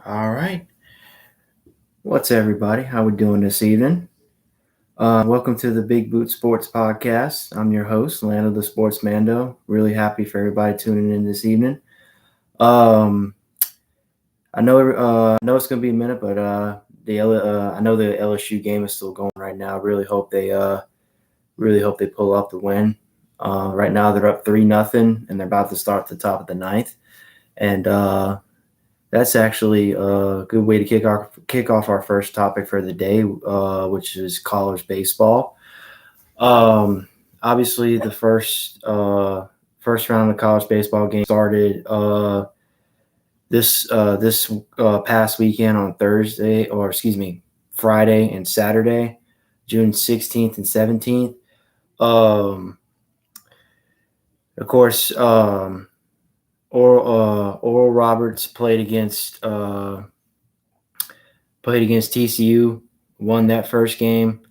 All right. What's everybody? How we doing this evening? Welcome to the Big Boot Sports Podcast. I'm your host, Lando the Sports Mando. Really happy for everybody tuning in this evening. Um, I know it's gonna be a minute, but I know the LSU game is still going right now. Really hope they pull off the win. Right now they're up 3-0, and they're about to start the top of the ninth. And That's actually a good way to kick off our first topic for the day, which is college baseball. Obviously, the first round of the college baseball game started this past weekend on Friday and Saturday, June 16th and 17th. Um, of course, Oral Roberts played against TCU, won that first game.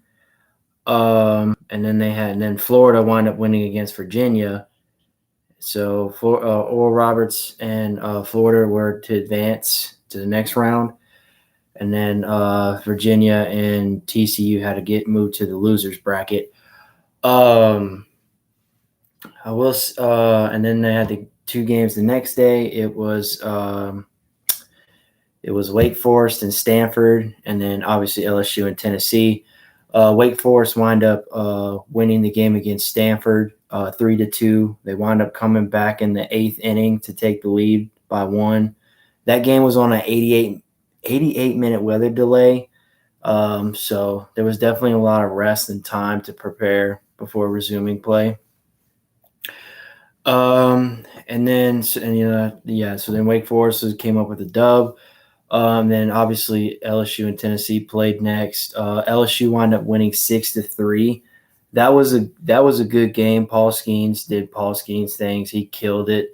And then Florida wound up winning against Virginia. So Oral Roberts and Florida were to advance to the next round, and then Virginia and TCU had to get moved to the losers bracket. And then they had the two games the next day. It was Wake Forest and Stanford, and then obviously LSU and Tennessee. Wake Forest wind up winning the game against Stanford 3-2. They wound up coming back in the eighth inning to take the lead by one. That game was on an 88-minute weather delay, so there was definitely a lot of rest and time to prepare before resuming play. So then Wake Forest came up with a dub. Then obviously LSU and Tennessee played next. LSU wound up winning 6-3. That was a good game. Paul Skeens did Paul Skeens things. He killed it.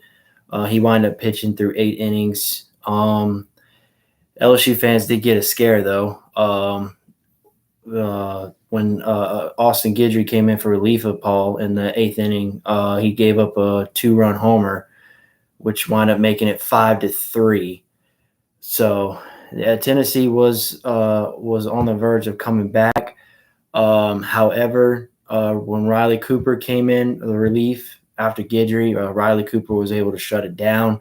He wound up pitching through 8 innings. LSU fans did get a scare though. When Austin Guidry came in for relief of Paul in the 8th inning, he gave up a 2-run homer, which wound up making it 5-3. So Tennessee was on the verge of coming back. However, when Riley Cooper came in the relief after Guidry, Riley Cooper was able to shut it down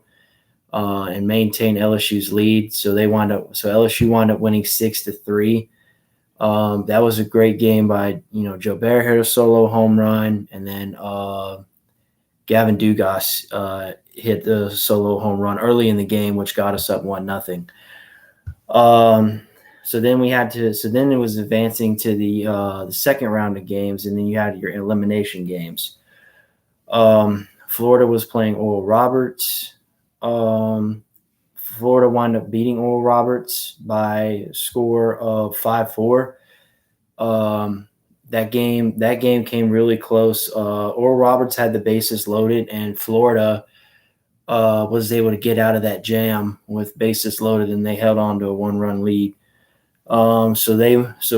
and maintain LSU's lead. So LSU wound up winning 6-3. That was a great game by Joe Bear hit a solo home run, and then Gavin Dugas hit the solo home run early in the game, which got us up 1-0. So then it was advancing to the second round of games, and then you had your elimination games. Florida was playing Oral Roberts. Florida wound up beating Oral Roberts by a score of 5-4. That game came really close. Oral Roberts had the bases loaded, and Florida was able to get out of that jam with bases loaded, and they held on to a 1-run lead. So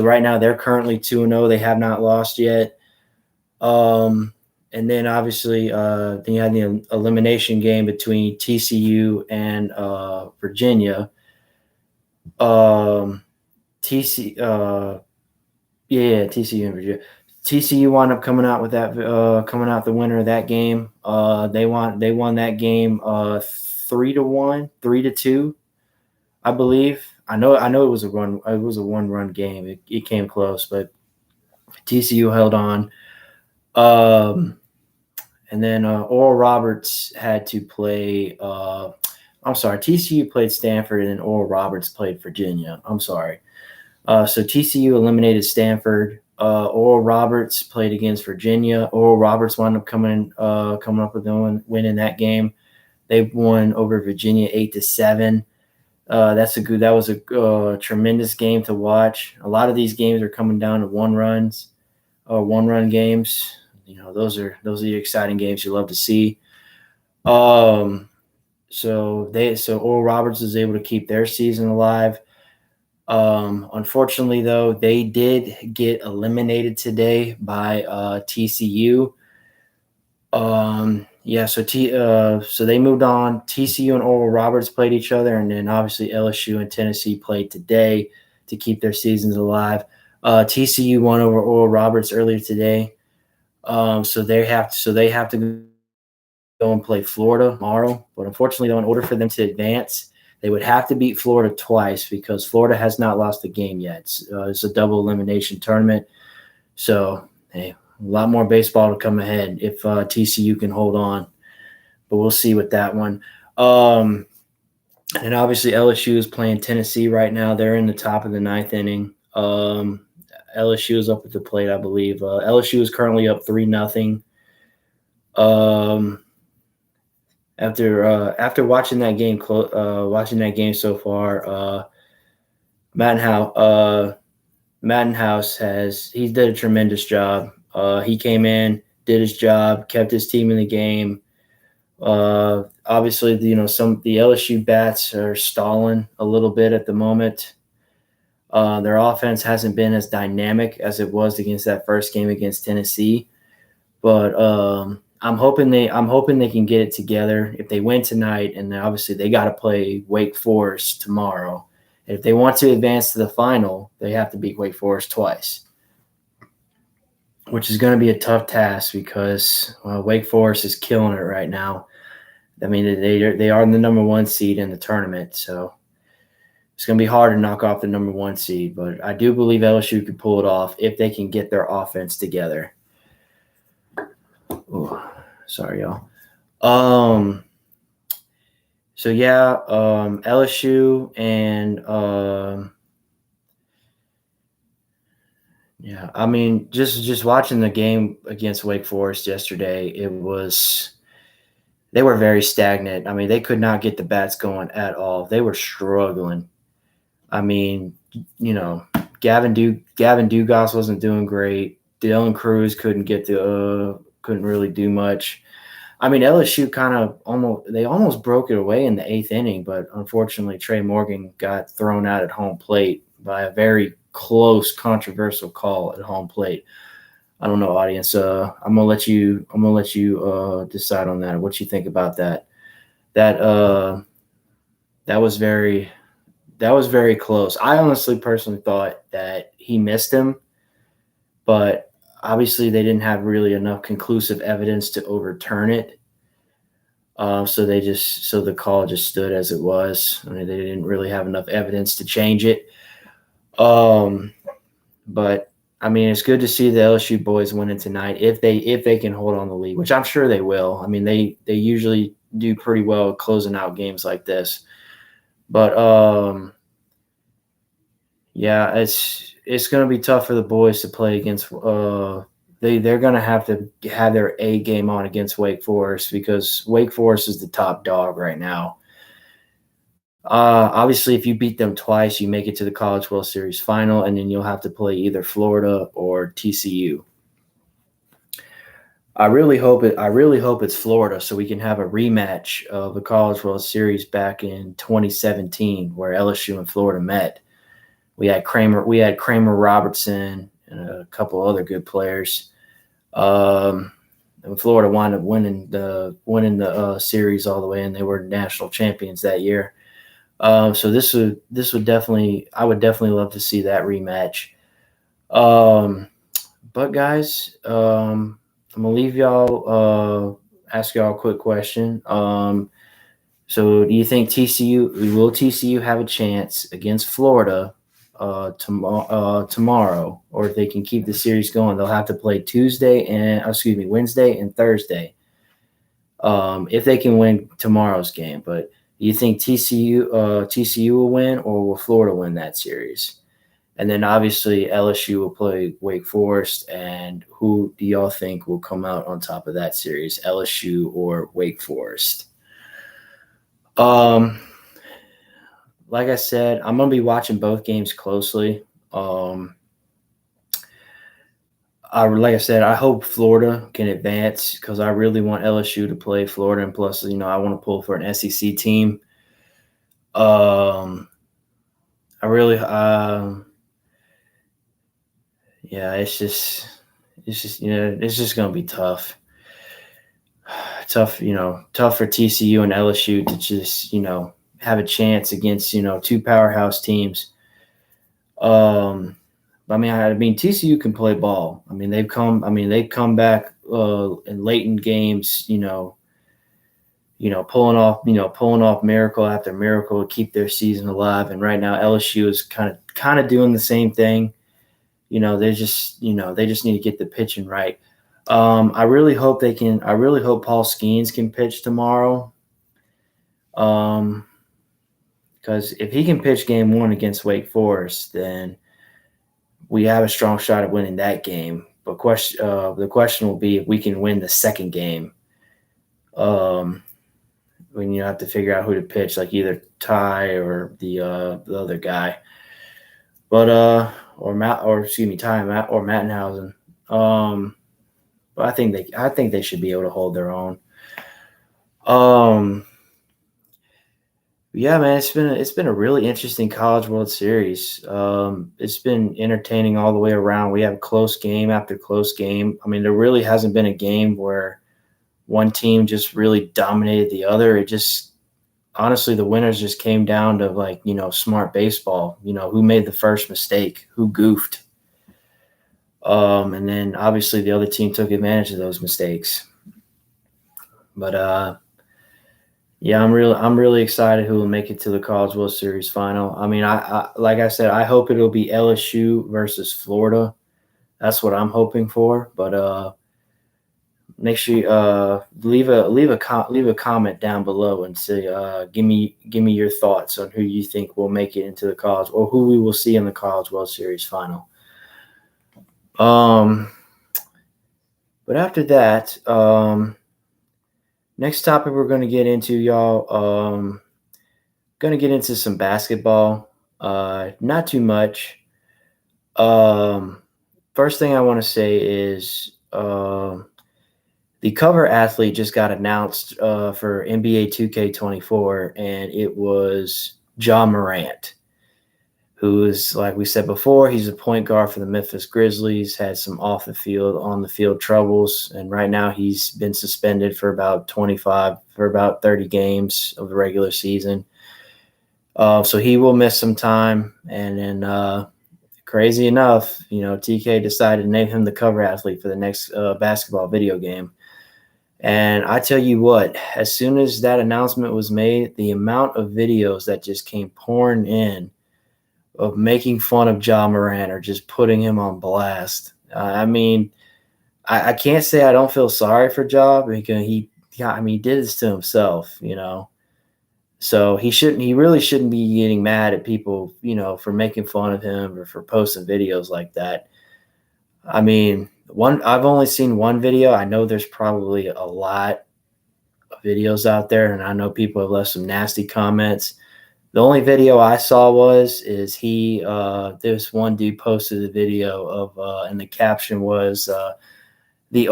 right now they're currently 2-0. They have not lost yet. And then obviously then you had the elimination game between TCU and Virginia. TCU and Virginia. TCU wound up coming out the winner of that game. They won that game 3-1, 3-2, I believe. I know it was a 1-run game. It came close, but TCU held on. And then Oral Roberts had to play. TCU played Stanford, and Oral Roberts played Virginia. I'm sorry. So TCU eliminated Stanford. Oral Roberts played against Virginia. Oral Roberts wound up coming up with the win in that game. They won over Virginia 8-7. That was a tremendous game to watch. A lot of these games are coming down to 1-run games. Those are the exciting games you love to see. So Oral Roberts was able to keep their season alive. Unfortunately, though, they did get eliminated today by TCU. Yeah, so they moved on. TCU and Oral Roberts played each other, and then obviously LSU and Tennessee played today to keep their seasons alive. TCU won over Oral Roberts earlier today, so they have to go and play Florida tomorrow. But unfortunately, though, in order for them to advance, they would have to beat Florida twice because Florida has not lost a game yet. It's a double elimination tournament, so hey, a lot more baseball to come ahead if TCU can hold on. But we'll see with that one. Um, and obviously LSU is playing Tennessee right now. They're in the top of the ninth inning. LSU is up at the plate, I believe. LSU is currently up 3-0. Um, after watching that game so far, Mattenhouse, Mattenhouse he did a tremendous job. He came in, did his job, kept his team in the game. Obviously, some the LSU bats are stalling a little bit at the moment. Their offense hasn't been as dynamic as it was against that first game against Tennessee, but I'm hoping they can get it together. If they win tonight, and obviously they got to play Wake Forest tomorrow. If they want to advance to the final, they have to beat Wake Forest twice, which is going to be a tough task because Wake Forest is killing it right now. I mean, they are the number one seed in the tournament, so it's going to be hard to knock off the number one seed. But I do believe LSU could pull it off if they can get their offense together. Ooh, sorry, y'all. So yeah, LSU and yeah, I mean, just watching the game against Wake Forest yesterday, they were very stagnant. I mean, they could not get the bats going at all. They were struggling. I mean, you know, Gavin Dugas wasn't doing great. Dylan Cruz couldn't really do much. I mean, LSU almost broke it away in the eighth inning, but unfortunately, Trey Morgan got thrown out at home plate by a very close, controversial call at home plate. I don't know, audience. I'm gonna let you decide on that. What you think about that? That that was very that was very close. I honestly, personally thought that he missed him, but obviously they didn't have really enough conclusive evidence to overturn it. So the call just stood as it was. I mean, they didn't really have enough evidence to change it. Um, but I mean, it's good to see the LSU boys winning tonight if they can hold on the lead, which I'm sure they will. I mean, they usually do pretty well closing out games like this. But yeah, it's going to be tough for the boys to play against. They're going to have to have their A game on against Wake Forest because Wake Forest is the top dog right now. Obviously, if you beat them twice, you make it to the College World Series final, and then you'll have to play either Florida or TCU. I really hope it's Florida so we can have a rematch of the College World Series back in 2017 where LSU and Florida met. We had Kramer Robertson and a couple other good players. And Florida wound up winning the series all the way, and they were national champions that year. So I would definitely love to see that rematch. But guys, I'm gonna leave y'all. Ask y'all a quick question. So do you think TCU have a chance against Florida tomorrow, or if they can keep the series going, they'll have to play Wednesday and Thursday. If they can win tomorrow's game, but do you think TCU will win, or will Florida win that series? And then obviously LSU will play Wake Forest. And who do y'all think will come out on top of that series, LSU or Wake Forest? Like I said, I'm gonna be watching both games closely. Like I said, I hope Florida can advance because I really want LSU to play Florida, and plus, I want to pull for an SEC team. I really, yeah, it's just gonna be tough. tough for TCU and LSU to just have a chance against two powerhouse teams. I mean TCU can play ball. I mean they've come back in late in games, pulling off miracle after miracle to keep their season alive. And right now LSU is kind of doing the same thing. They just need to get the pitching right. I really hope Paul Skeens can pitch tomorrow. Because if he can pitch game 1 against Wake Forest, then we have a strong shot at winning that game. But the question will be if we can win the second game. When you have to figure out who to pitch, like either Ty or the other guy, but Ty or Mattenhausen. But I think they should be able to hold their own. Yeah, man, it's been a really interesting College World Series. It's been entertaining all the way around. We have close game after close game. I mean, there really hasn't been a game where one team just really dominated the other. It just honestly, the winners just came down to smart baseball. Who made the first mistake, who goofed, and then obviously the other team took advantage of those mistakes. But yeah, I'm really excited who will make it to the College World Series final. I mean, I like I said, I hope it'll be LSU versus Florida. That's what I'm hoping for. But make sure you leave a comment down below and say give me your thoughts on who you think will make it into the college or who we will see in the College World Series final. But after that, next topic we're going to get into, y'all. Going to get into some basketball. Not too much. First thing I want to say is the cover athlete just got announced for NBA 2K24, and it was Ja Morant, who is, like we said before, he's a point guard for the Memphis Grizzlies, had some on the field troubles, and right now he's been suspended for about 30 games of the regular season. So he will miss some time, and then crazy enough, TK decided to name him the cover athlete for the next basketball video game. And I tell you what, as soon as that announcement was made, the amount of videos that just came pouring in of making fun of Ja Morant or just putting him on blast. I mean, I can't say I don't feel sorry for Ja because he did this to himself, So he really shouldn't be getting mad at people, for making fun of him or for posting videos like that. I mean, I've only seen one video. I know there's probably a lot of videos out there, and I know people have left some nasty comments. The only video I saw is this one dude posted a video of, and the caption was how the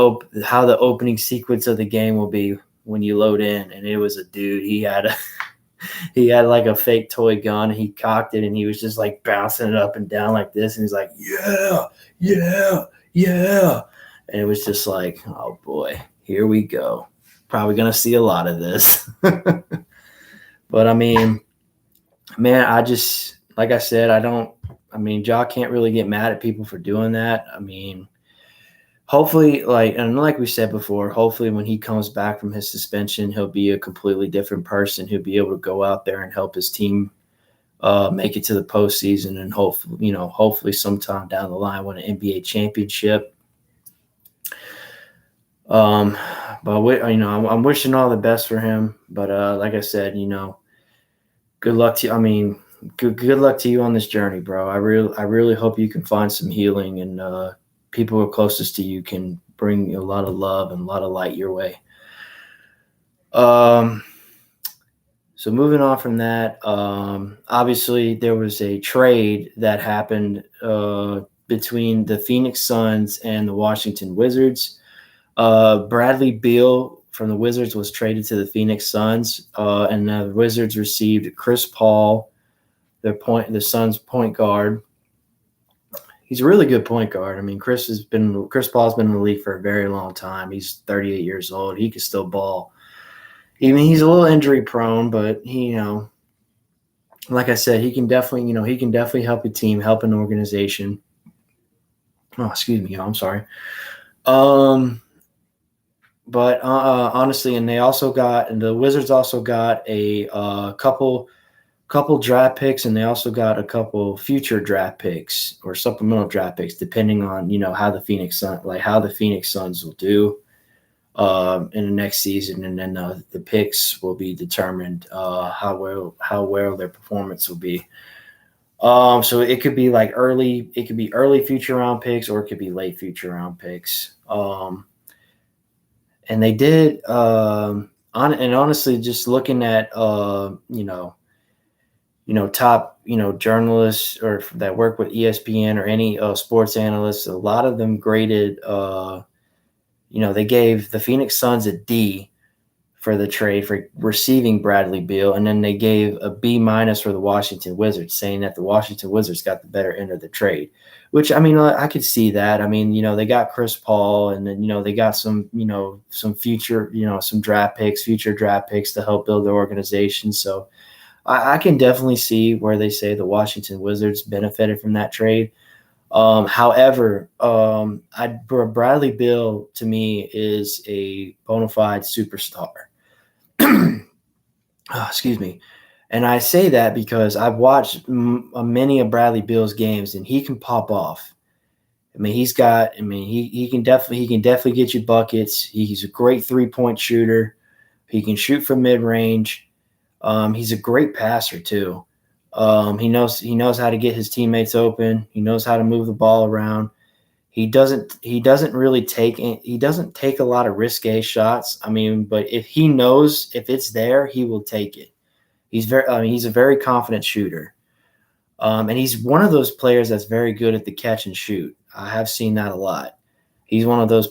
opening sequence of the game will be when you load in, and it was a dude. He had like a fake toy gun. He cocked it, and he was just like bouncing it up and down like this, and he's like, yeah. And it was just like, oh boy, here we go. Probably gonna see a lot of this. But I mean, man, like I said, Ja can't really get mad at people for doing that. I mean, hopefully, like we said before, hopefully when he comes back from his suspension, he'll be a completely different person. He'll be able to go out there and help his team make it to the postseason, and hopefully sometime down the line win an NBA championship. But I'm wishing all the best for him. But like I said, good luck to you. I mean, good luck to you on this journey, bro. I really hope you can find some healing, and people who are closest to you can bring a lot of love and a lot of light your way. So moving on from that, obviously there was a trade that happened between the Phoenix Suns and the Washington Wizards. Bradley Beal from the Wizards was traded to the Phoenix Suns, and the Wizards received Chris Paul, the Suns' point guard. He's a really good point guard. I mean, Chris Paul's been in the league for a very long time. He's 38 years old. He can still ball. Even he's a little injury prone, but he, like I said, he can definitely help a team, help an organization. Oh, excuse me, I'm sorry. But honestly, and the Wizards also got a couple draft picks, and they also got a couple future draft picks or supplemental draft picks, depending on how the Phoenix Suns will do in the next season, and then the picks will be determined how well their performance will be. So it could be early future round picks, or it could be late future round picks. And they did and honestly, just looking at top journalists or that work with ESPN or any sports analysts, a lot of them graded they gave the Phoenix Suns a D for the trade for receiving Bradley Beal, and then they gave a B- for the Washington Wizards, saying that the Washington Wizards got the better end of the trade. Which, I mean, I could see that. I mean, they got Chris Paul, and then they got some future future draft picks to help build their organization. So I can definitely see where they say the Washington Wizards benefited from that trade. However, Bradley Beal to me is a bona fide superstar. Excuse me. And I say that because I've watched many of Bradley Beal's games, and he can pop off. I mean, he can definitely get you buckets. He's a great 3-point shooter. He can shoot from mid range. He's a great passer too. He knows how to get his teammates open. He knows how to move the ball around. He doesn't take a lot of risque shots. I mean, but if he knows if it's there, he will take it. He's a very confident shooter. And he's one of those players that's very good at the catch and shoot. I have seen that a lot. He's one of those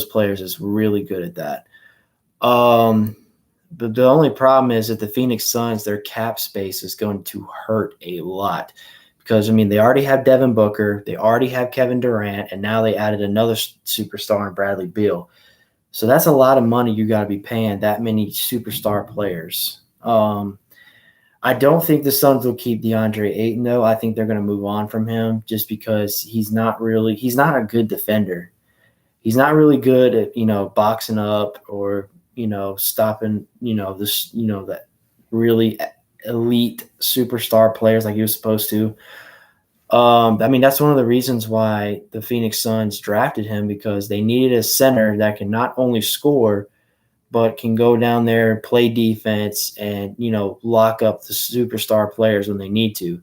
players that's really good at that. But the only problem is that the Phoenix Suns, their cap space is going to hurt a lot. Because, I mean, they already have Devin Booker, they already have Kevin Durant, and now they added another superstar in Bradley Beal. So that's a lot of money you got to be paying that many superstar players. I don't think the Suns will keep DeAndre Ayton, though. I think they're going to move on from him just because he's not a good defender. He's not really good at, boxing up or, stopping, that really elite superstar players like he was supposed to. I mean, that's one of the reasons why the Phoenix Suns drafted him, because they needed a center that can not only score, but can go down there, play defense, and, lock up the superstar players when they need to.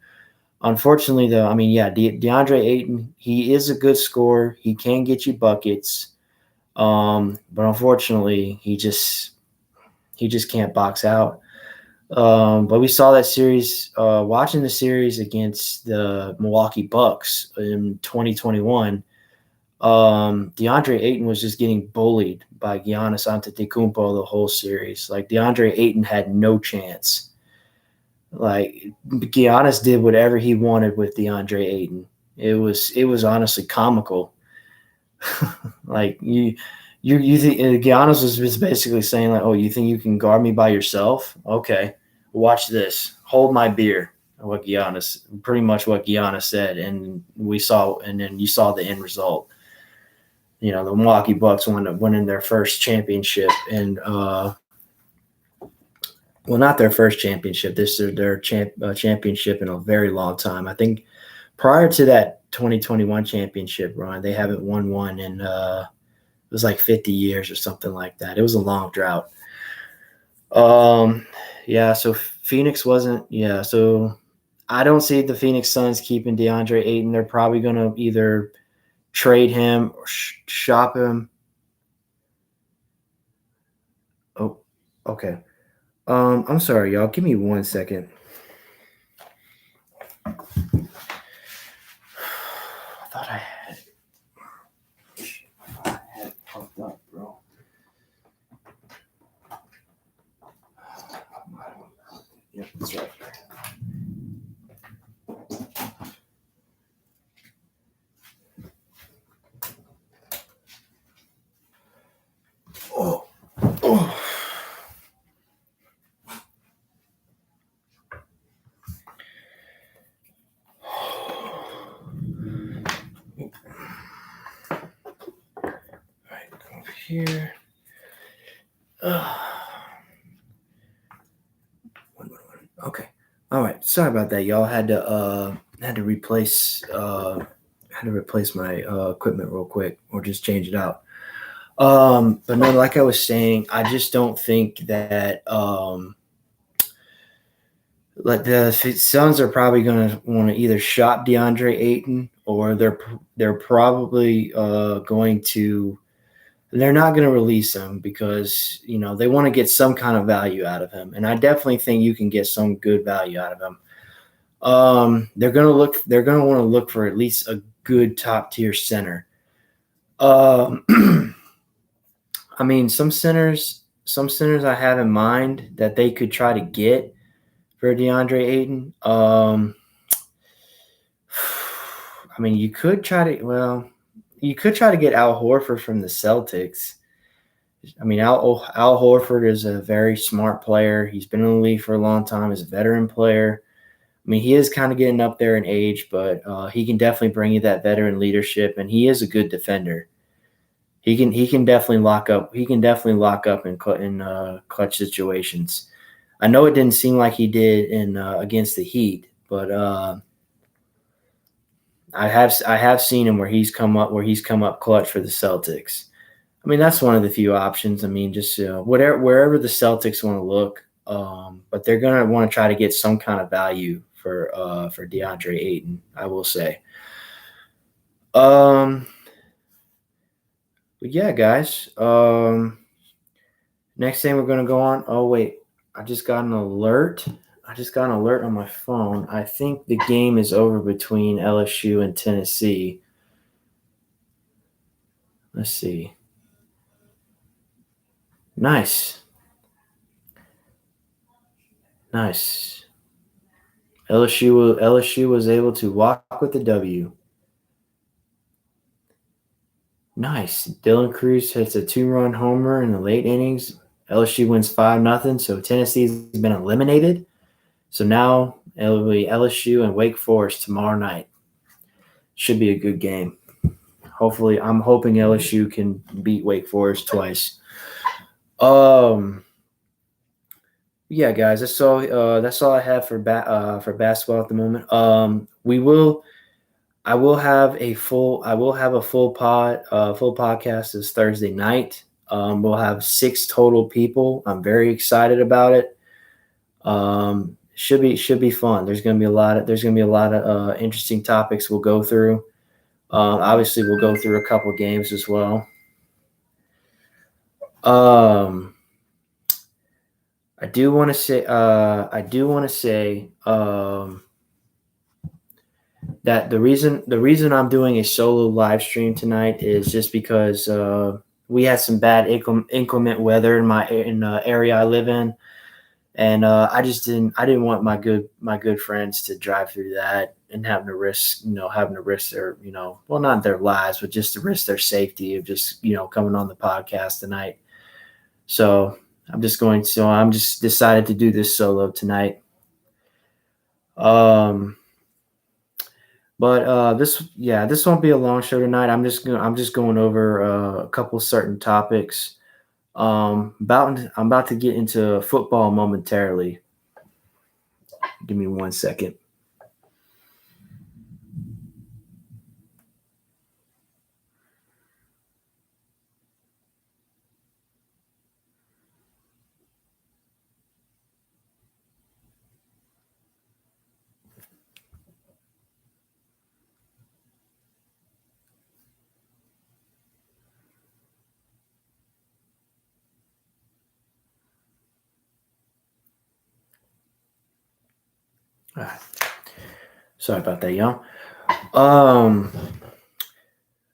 Unfortunately, though, I mean, yeah, DeAndre Ayton, he is a good scorer. He can get you buckets. But unfortunately, he just can't box out. But we saw that series, watching the series against the Milwaukee Bucks in 2021. DeAndre Ayton was just getting bullied by Giannis Antetokounmpo the whole series. Like, DeAndre Ayton had no chance. Like, Giannis did whatever he wanted with DeAndre Ayton. It was honestly comical. Like, you think Giannis was basically saying, like, oh, you think you can guard me by yourself? Okay, watch this. Hold my beer. Pretty much what Giannis said, and then you saw the end result. The Milwaukee Bucks winning their first championship, and not their first championship. This is their championship in a very long time. I think prior to that 2021 championship run, they haven't won one in it was like 50 years or something like that. It was a long drought. Yeah. So Phoenix wasn't. Yeah. So I don't see the Phoenix Suns keeping DeAndre Ayton. They're probably going to either trade him or shop him. Oh, okay. I'm sorry, y'all. Give me 1 second. I thought I had it pumped up, bro. Yep, that's right. here. Okay. All right. Sorry about that, y'all. Had to replace my equipment real quick, or just change it out. But no, like I was saying, I just don't think that like the Suns are probably going to want to either shop DeAndre Ayton, or they're probably going to. They're not going to release him because, they want to get some kind of value out of him. And I definitely think you can get some good value out of him. They're going to want to look for at least a good top tier center. I mean, some centers I have in mind that they could try to get for DeAndre Ayton. I mean, you could try to get Al Horford from the Celtics. I mean, Al Horford is a very smart player. He's been in the league for a long time. He's a veteran player. I mean, he is kind of getting up there in age, but he can definitely bring you that veteran leadership, and he is a good defender. He can definitely lock up. He can definitely lock up in clutch situations. I know it didn't seem like he did in against the Heat, but I have seen him where he's come up clutch for the Celtics. I mean, that's one of the few options. I mean, just wherever the Celtics want to look, but they're gonna want to try to get some kind of value for DeAndre Ayton, I will say. But yeah, guys. Next thing we're gonna go on. Oh wait, I just got an alert. On my phone. I think the game is over between LSU and Tennessee. Let's see. Nice. LSU was able to walk with the W. Nice. Dylan Cruz hits a 2-run homer in the late innings. LSU wins 5-0. So Tennessee's been eliminated. So now it'll be LSU and Wake Forest tomorrow night. Should be a good game. Hopefully, I'm hoping LSU can beat Wake Forest twice. Yeah, guys, that's all I have for basketball at the moment. I will have a full podcast this Thursday night. We'll have 6 total people. I'm very excited about it. Should be fun. There's going to be a lot of interesting topics we'll go through. Obviously, we'll go through a couple games as well. I do want to say that the reason I'm doing a solo live stream tonight is just because we had some bad inclement weather in the area I live in, and I didn't want my good friends to drive through that and having to risk their well, not their lives, but just to risk their safety of just coming on the podcast tonight. So I'm just decided to do this solo tonight. But this won't be a long show tonight. I'm just going over a couple certain topics. I'm about to get into football momentarily. Give me 1 second. Sorry about that, y'all.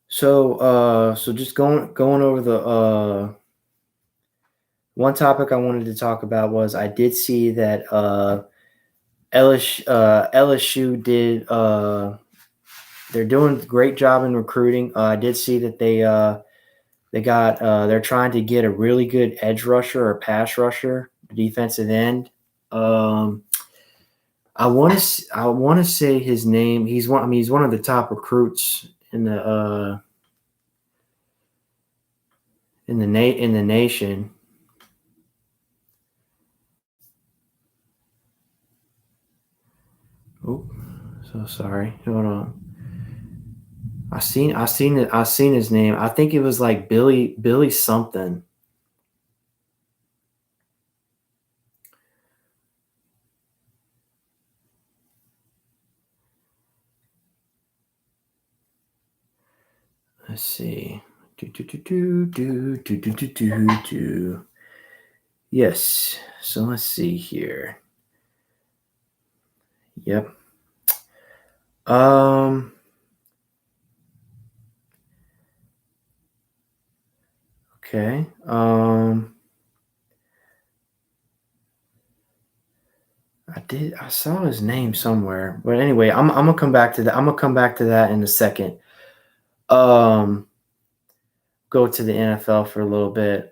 So just going over the one topic I wanted to talk about was I did see that LSU did they're doing a great job in recruiting. I did see that they're trying to get a really good edge rusher or pass rusher, defensive end. I want to say his name. He's one of the top recruits in the in the nation. Oh, so sorry. Hold on. I seen his name. I think it was like Billy something. Let's see. Yes. So let's see here. Yep. Um. Okay. I saw his name somewhere, but anyway, I'm gonna come back to that. I'm gonna come back to that in a second. Um. Go to the NFL for a little bit.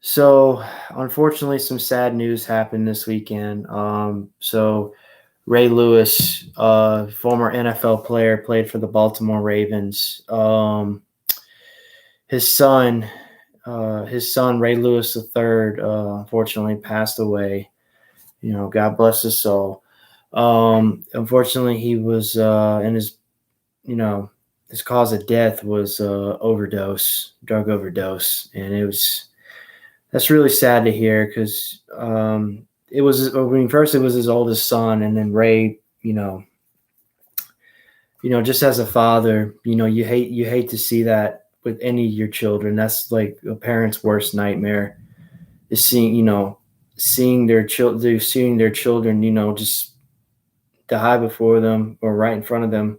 So unfortunately, some sad news happened this weekend. So Ray Lewis, former NFL player, played for the Baltimore Ravens. His son, Ray Lewis III, unfortunately passed away. You know, God bless his soul. Unfortunately, he was in his, you know, his cause of death was drug overdose, and that's really sad to hear because it was, I mean, first it was his oldest son, and then Ray, just as a father, you hate to see that with any of your children. That's like a parent's worst nightmare is seeing their children, just die before them or right in front of them,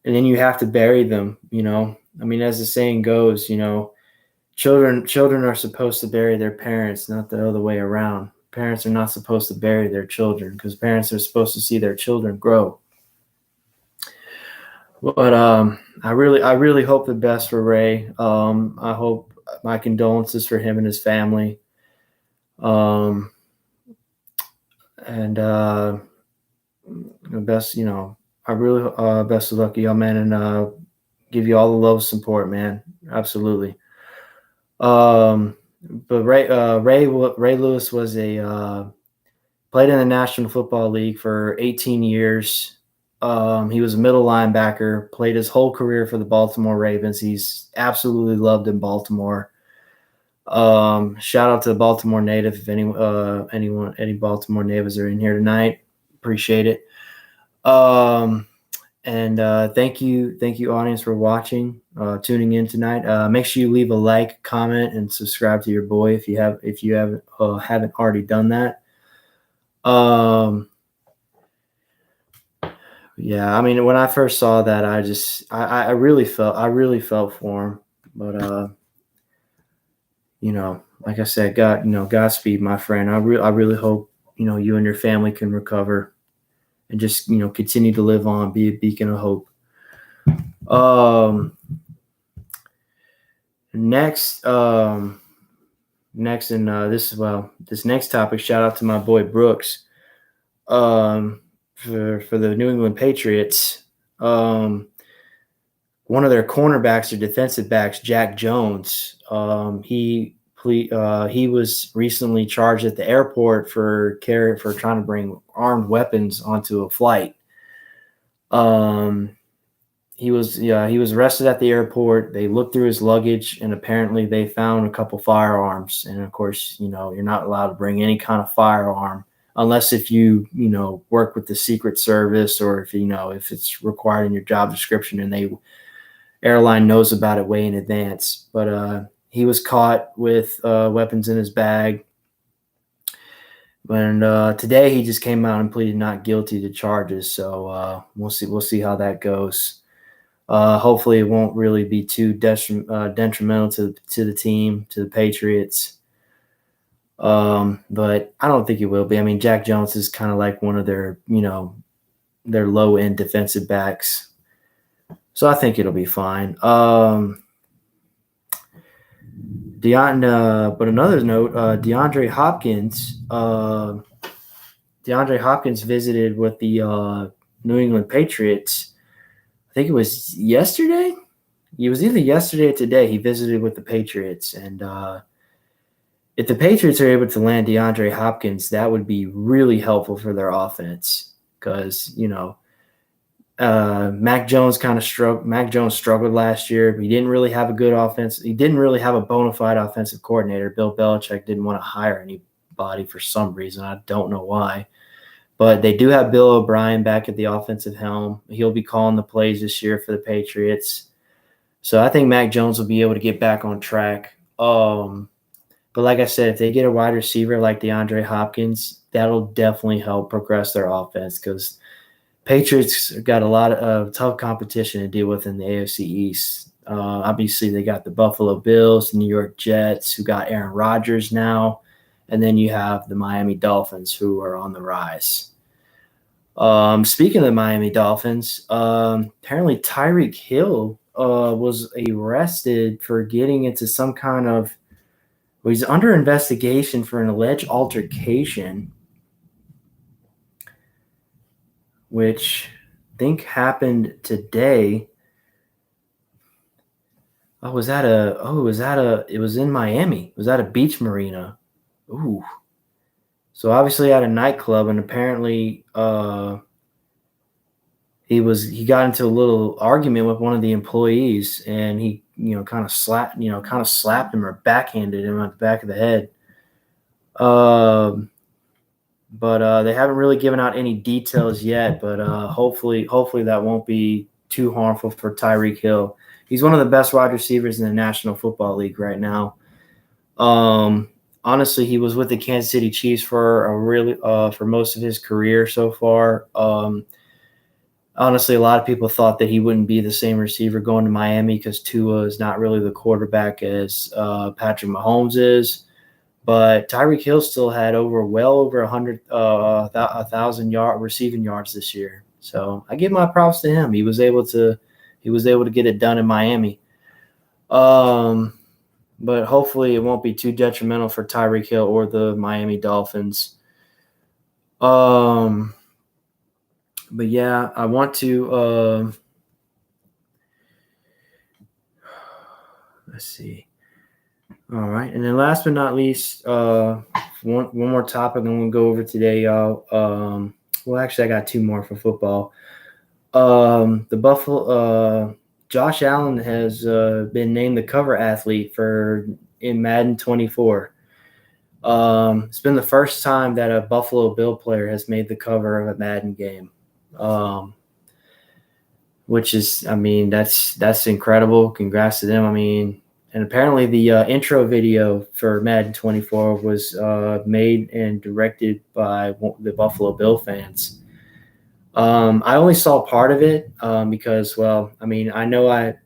and then you have to bury them. I mean, as the saying goes, children are supposed to bury their parents, not the other way around. Parents are not supposed to bury their children because parents are supposed to see their children grow. But I really hope the best for Ray. I hope my condolences for him and his family. And best, I really best of luck to y'all, man, and give you all the love, support, man. Absolutely. But Ray Lewis was played in the National Football League for 18 years. He was a middle linebacker, played his whole career for the Baltimore Ravens. He's absolutely loved in Baltimore. Shout out to the Baltimore native. If any Baltimore natives are in here tonight, appreciate it. And thank you, audience, for watching, tuning in tonight. Make sure you leave a like, comment, and subscribe to your boy if you haven't already done that. Yeah, I mean, when I first saw that, I really felt for him. But like I said, Godspeed, my friend. I really hope you and your family can recover and just continue to live on, be a beacon of hope. Next, and this next topic. Shout out to my boy Brooks. For the New England Patriots. One of their cornerbacks or defensive backs, Jack Jones. He was recently charged at the airport for trying to bring armed weapons onto a flight. He was arrested at the airport. They looked through his luggage, and apparently they found a couple firearms. And of course, you're not allowed to bring any kind of firearm unless if you work with the Secret Service, or if it's required in your job description and the airline knows about it way in advance. But he was caught with weapons in his bag. And today he just came out and pleaded not guilty to charges. So we'll see how that goes. Hopefully it won't really be too detrimental to the team, to the Patriots. But I don't think it will be. I mean, Jack Jones is kind of like one of their low end defensive backs. So I think it'll be fine. But another note, DeAndre Hopkins visited with the New England Patriots. I think it was yesterday. He was either yesterday or today. He visited with the Patriots, and if the Patriots are able to land DeAndre Hopkins, that would be really helpful for their offense because Mac Jones struggled last year. He didn't really have a good offense. He didn't really have a bona fide offensive coordinator. Bill Belichick didn't want to hire anybody for some reason. I don't know why. But they do have Bill O'Brien back at the offensive helm. He'll be calling the plays this year for the Patriots. So I think Mac Jones will be able to get back on track. But like I said, if they get a wide receiver like DeAndre Hopkins, that'll definitely help progress their offense because Patriots got a lot of tough competition to deal with in the AFC East. Obviously, they got the Buffalo Bills, New York Jets, who got Aaron Rodgers now, and then you have the Miami Dolphins, who are on the rise. Speaking of the Miami Dolphins, apparently Tyreek Hill was arrested for getting into some kind of – he's under investigation for an alleged altercation, which I think happened today. It was in Miami. It was at a beach marina. Ooh. So obviously at a nightclub, and apparently he got into a little argument with one of the employees, and he kind of slapped him or backhanded him on the back of the head. But they haven't really given out any details yet. But hopefully that won't be too harmful for Tyreek Hill. He's one of the best wide receivers in the National Football League right now. Honestly, he was with the Kansas City Chiefs for most of his career so far. Honestly, a lot of people thought that he wouldn't be the same receiver going to Miami because Tua is not really the quarterback as Patrick Mahomes is. But Tyreek Hill still had well over 1,000 receiving yards this year. So I give my props to him. He was able to get it done in Miami. But hopefully it won't be too detrimental for Tyreek Hill or the Miami Dolphins. But yeah, I want to let's see. All right, and then last but not least, one more topic I'm going to go over today, y'all. Well, actually, I got two more for football. The Buffalo Josh Allen has been named the cover athlete in Madden 24. It's been the first time that a Buffalo Bill player has made the cover of a Madden game, which is, that's incredible. Congrats to them. And apparently the intro video for Madden 24 was made and directed by the Buffalo Bill fans. I only saw part of it because, I know I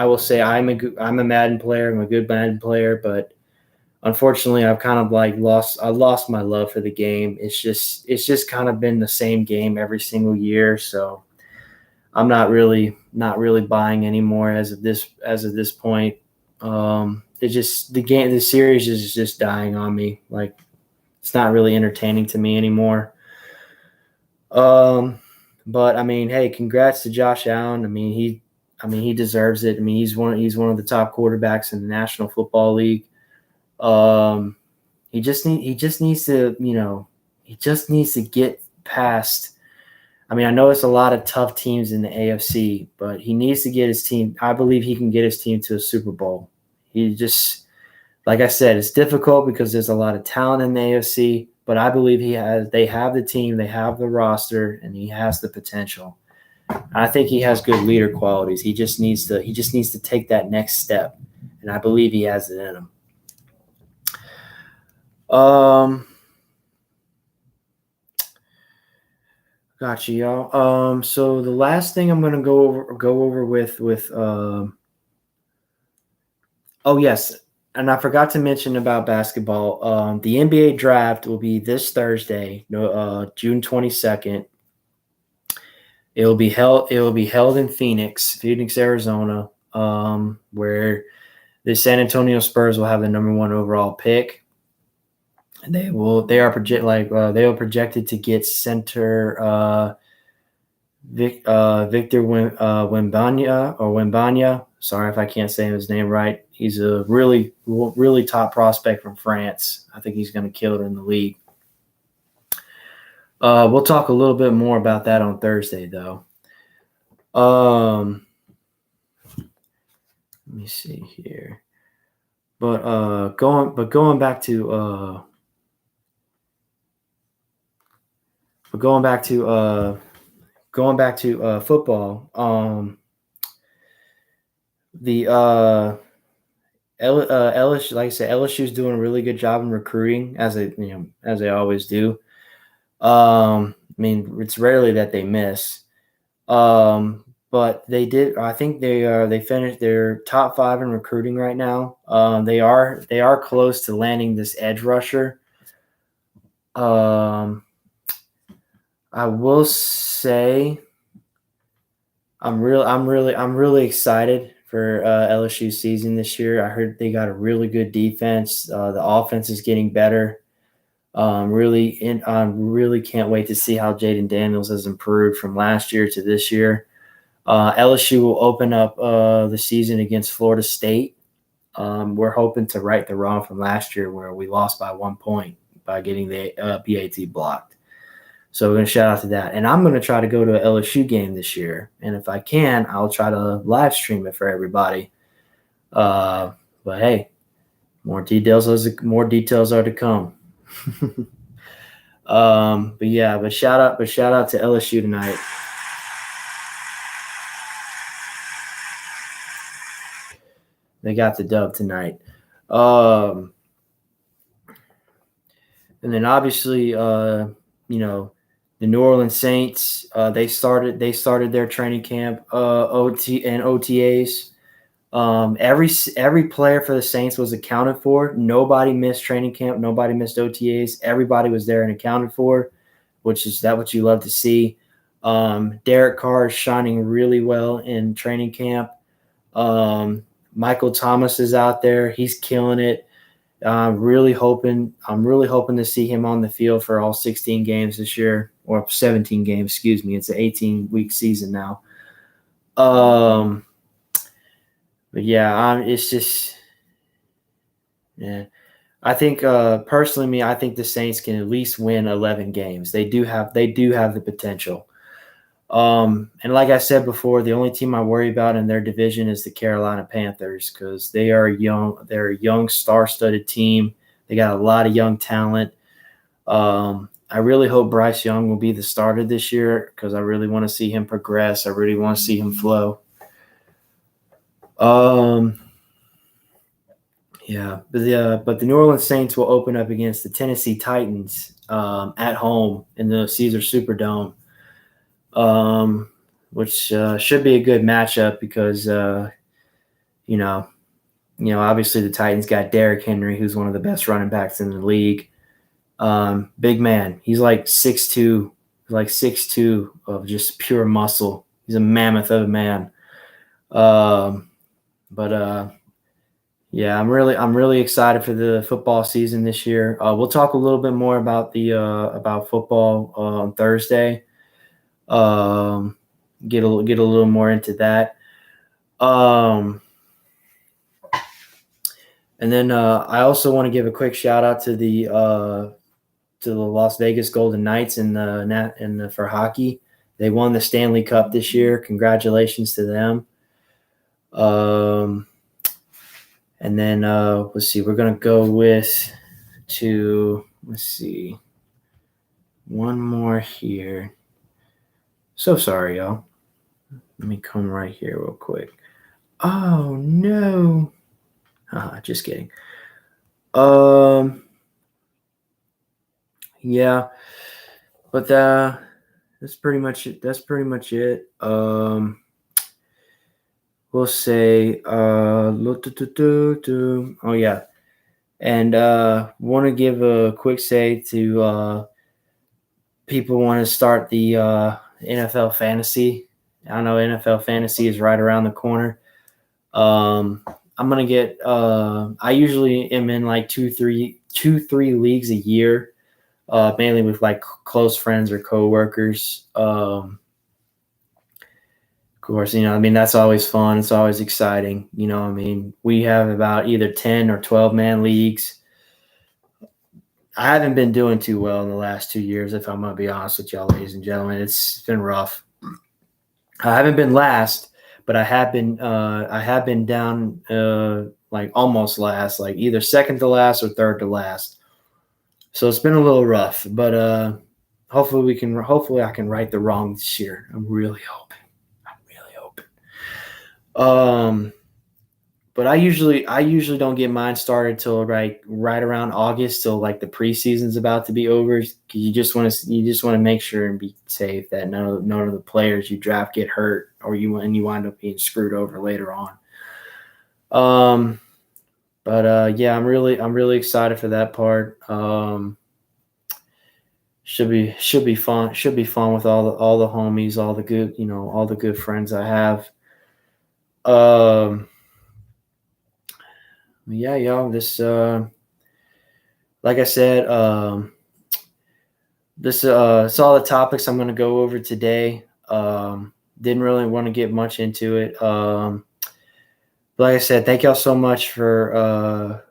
will say I'm a Madden player. I'm a good Madden player, but unfortunately, I've kind of lost my love for the game. It's just kind of been the same game every single year, so I'm not really buying anymore as of this point. The series is just dying on me. Like, it's not really entertaining to me anymore. But hey, congrats to Josh Allen. He deserves it. He's one of the top quarterbacks in the National Football League. He just needs to get past. I know it's a lot of tough teams in the AFC, but he needs to get his team. I believe he can get his team to a Super Bowl. Like I said, it's difficult because there's a lot of talent in the AFC, but I believe they have the team, they have the roster, and he has the potential. I think he has good leader qualities. He just needs to take that next step, and I believe he has it in him. Gotcha, y'all. So the last thing I'm gonna go over with yes, and I forgot to mention about basketball. The NBA draft will be this Thursday, June 22nd. It will be held in Phoenix, Arizona, where the San Antonio Spurs will have the number 1 overall pick. And they are projected to get center Victor Wembanyama. Sorry if I can't say his name right. He's a really, really top prospect from France. I think he's going to kill it in the league. We'll talk a little bit more about that on Thursday, though. Let me see here. But going back to football. LSU, like I said, LSU's doing a really good job in recruiting as they always do. I mean, it's rarely that they miss. But they did. I think they finished their top 5 in recruiting right now. They are close to landing this edge rusher. I will say, I'm really excited for LSU season this year. I heard they got a really good defense. The offense is getting better. I really can't wait to see how Jaden Daniels has improved from last year to this year. LSU will open up the season against Florida State. We're hoping to right the wrong from last year where we lost by 1 point by getting the PAT blocked. So we're going to shout out to that. And I'm going to try to go to an LSU game this year. And if I can, I'll try to live stream it for everybody. But hey, more details are to come. But shout out to LSU tonight. They got the dub tonight. And then obviously, the New Orleans Saints, they started their training camp, OTAs. Every player for the Saints was accounted for. Nobody missed training camp. Nobody missed OTAs. Everybody was there and accounted for, which is what you love to see. Derek Carr is shining really well in training camp. Michael Thomas is out there. He's killing it. I'm really hoping to see him on the field for all 16 games this year, or 17 games, excuse me. It's an 18-week season now. But yeah, it's just, yeah. I think personally, I think the Saints can at least win 11 games. They do have the potential. And like I said before, the only team I worry about in their division is the Carolina Panthers because they are young. They're a young, star-studded team. They got a lot of young talent. I really hope Bryce Young will be the starter this year because I really want to see him progress. I really want to see him flow. Yeah, but the New Orleans Saints will open up against the Tennessee Titans at home in the Caesars Superdome. Which should be a good matchup because, obviously the Titans got Derrick Henry, who's one of the best running backs in the league. Big man. He's like 6'2", of just pure muscle. He's a mammoth of a man. Yeah, I'm really excited for the football season this year. We'll talk a little bit more about about football on Thursday. Get a little more into that. And then I also want to give a quick shout out to the Las Vegas Golden Knights for hockey. They won the Stanley Cup this year. Congratulations to them. And then let's see. We're gonna go let's see, one more here. So sorry, y'all. Let me come right here real quick. Oh, no. Just kidding. Yeah. But that's pretty much it. We'll say oh, yeah. And want to give a quick say to people want to start the NFL fantasy. I know NFL fantasy is right around the corner. I'm gonna get. I usually am in like 2-3 leagues a year, mainly with like close friends or coworkers. course, I mean, that's always fun. It's always exciting. I mean, we have about either 10 or 12 man leagues. I haven't been doing too well in the last 2 years, if I'm going to be honest with y'all, ladies and gentlemen. It's been rough. I haven't been last, but I have been down like almost last, like either second to last or third to last. So it's been a little rough, but hopefully I can right the wrong this year. I'm really hoping. But I usually don't get mine started till right around August, till like the preseason's about to be over. Because you just want to make sure and be safe that none of the players you draft get hurt, or you wind up being screwed over later on. Yeah, I'm really excited for that part. Should be fun. Should be fun with all the homies, all the good friends I have. Yeah, y'all. This, like I said, it's all the topics I'm going to go over today. Didn't really want to get much into it. Like I said, thank y'all so much for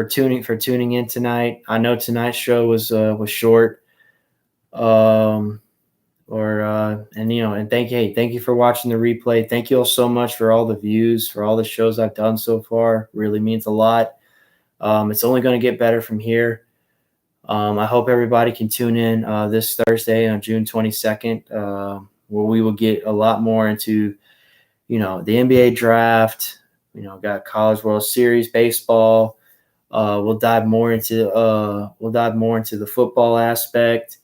tuning in tonight. I know tonight's show was short. And thank you for watching the replay. Thank you all so much for all the views, for all the shows I've done so far. Really means a lot. It's only going to get better from here. I hope everybody can tune in this Thursday on June 22nd, where we will get a lot more into, the NBA draft. Got College World Series baseball. We'll dive more into the football aspect.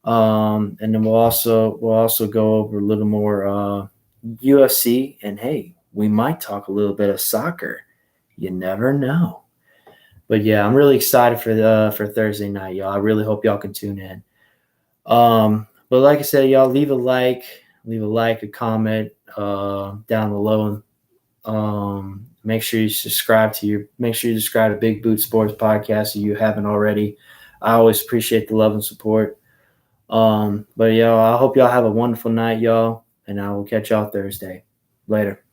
And then we'll also go over a little more UFC, and hey, we might talk a little bit of soccer. You never know. But yeah, I'm really excited for Thursday night, y'all. I really hope y'all can tune in. But like I said, y'all, leave a like, a comment down below. Make sure you subscribe to Big Boot Sports Podcast if you haven't already. I always appreciate the love and support. But y'all, I hope y'all have a wonderful night, y'all, and I will catch y'all Thursday. Later.